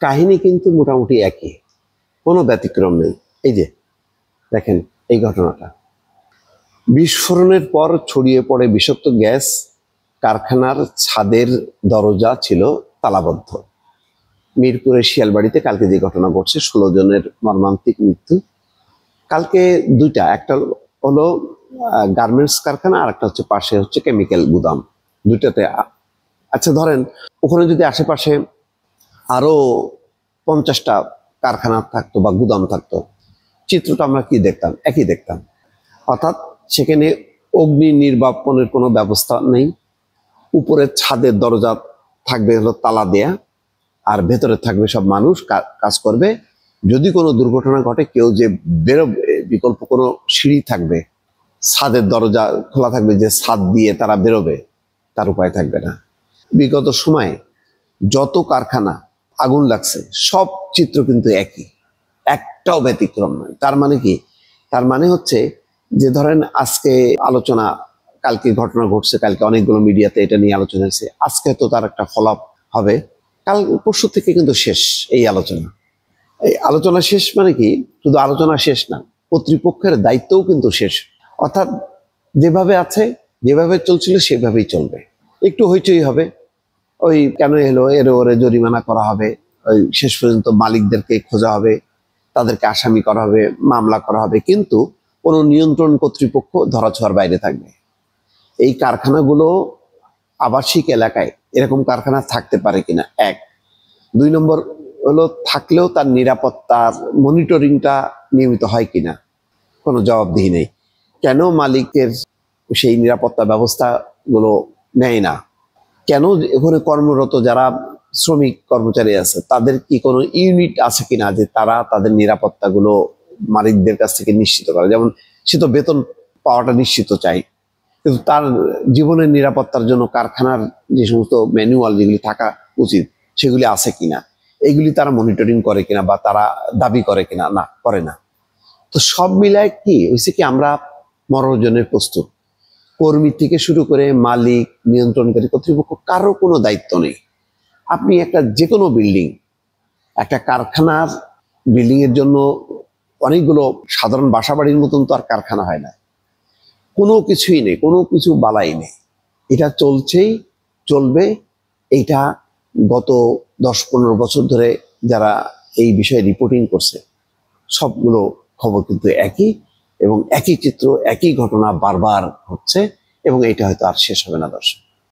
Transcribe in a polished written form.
কাহিনী কিন্তু মোটামুটি একই, কোনো ব্যতিক্রম নেই। এই যে দেখেন এই ঘটনাটা, বিস্ফোরণের পর ছড়িয়ে পড়ে বিষাক্ত গ্যাস, কারখানার ছাদের দরজা ছিল তালাবদ্ধ। মিরপুরের শিয়ালবাড়িতে কালকে যে ঘটনা ঘটছে, 16 জনের মর্মান্তিক মৃত্যু। কালকে দুইটা, একটা হলো গার্মেন্টস কারখানা, আর একটা হচ্ছে পাশে হচ্ছে কেমিক্যাল গুদাম, দুইটাতে। আচ্ছা ধরেন ওখানে যদি আশেপাশে আরো 50টা কারখানা থাকতো বা গুদাম থাকতো, চিত্রটা আমরা কি দেখতাম? একই দেখতাম। অর্থাৎ সেখানে অগ্নি নির্বাপনের কোনো ব্যবস্থা নেই। উপরের ছাদের দরজা থাকবে হলো তালা দেয়া, আর ভেতরে থাকবে সব মানুষ কাজ করবে। যদি কোনো দুর্ঘটনা ঘটে, কেউ যে বেরোবে, বিকল্প কোনো সিঁড়ি থাকবে, ছাদের দরজা খোলা থাকবে যে ছাদ দিয়ে তারা বেরোবে, তার উপায় থাকবে না। বিগত সময়ে যত কারখানা আগুন লাগছে, সব চিত্র কিন্তু একই, একটাও ব্যতিক্রম নয়। তার মানে কি? তার মানে হচ্ছে যে ধরেন আজকে আলোচনা, কালকে ঘটনা ঘটছে, কালকে অনেকগুলো মিডিয়াতে এটা নিয়ে আলোচনা হয়েছে, আজকে তো তার একটা ফলো আপ হবে, কাল পরশু থেকে কিন্তু শেষ এই আলোচনা। এই আলোচনা শেষ মানে কি? শুধু আলোচনা শেষ না, কর্তৃপক্ষের দায়িত্বও কিন্তু শেষ। অর্থাৎ যেভাবে আছে, যেভাবে চলছিল সেভাবেই চলবে। একটু হইচই হবে, ওই কেন এলো এর ওরে জরিমানা করা হবে, ওই শেষ পর্যন্ত মালিকদেরকে খোঁজা হবে, তাদেরকে আসামি করা হবে, মামলা করা হবে, কিন্তু কোনো নিয়ন্ত্রণ কর্তৃপক্ষ ধরাছোঁয়ার বাইরে থাকবে। এই কারখানাগুলো আবাসিক এলাকায় এরকম কারখানা থাকতে পারে কিনা, এক। 2 নম্বর হলো থাকলেও তার নিরাপত্তার মনিটরিংটা নিয়মিত হয় কিনা, কোনো জবাবদিহি নেই। কেন মালিকের সেই নিরাপত্তা ব্যবস্থাগুলো নেয় না? কেন এখানে কর্মরত যারা শ্রমিক কর্মচারী আছে, তাদের কি কোনো ইউনিট আছে কিনা যে তারা তাদের নিরাপত্তাগুলো মালিকদের কাছ থেকে নিশ্চিত করে? যেমন সে তো বেতন পাওয়াটা নিশ্চিত চাই, কিন্তু তার জীবনের নিরাপত্তার জন্য কারখানার যে সমস্ত ম্যানুয়াল যেগুলি থাকা উচিত, সেগুলি আছে কিনা, এগুলি তারা মনিটরিং করে কিনা বা তারা দাবি করে কিনা? না, করে না। তো সব মিলায় কি হয়েছে কি, আমরা মরণজনের প্রস্তুত। কর্মী থেকে শুরু করে মালিক, নিয়ন্ত্রণকারী কর্তৃপক্ষ, কারো কোনো দায়িত্ব নেই। আপনি একটা যে কোনো বিল্ডিং, একটা কারখানার বিল্ডিং এর জন্য অনেকগুলো সাধারণ বাসাবাড়ির মতন তো আর কারখানা হয় না, কোনো কিছুই নেই, কোনো কিছু বালাই নেই। এটা চলছেই, চলবে। এইটা গত 10-15 বছর ধরে যারা এই বিষয়ে রিপোর্টিং করছে, সবগুলো খবর কিন্তু একই, এবং একই চিত্র, একই ঘটনা বারবার হচ্ছে, এবং এটা হয়তো আর শেষ হবে না দর্শক।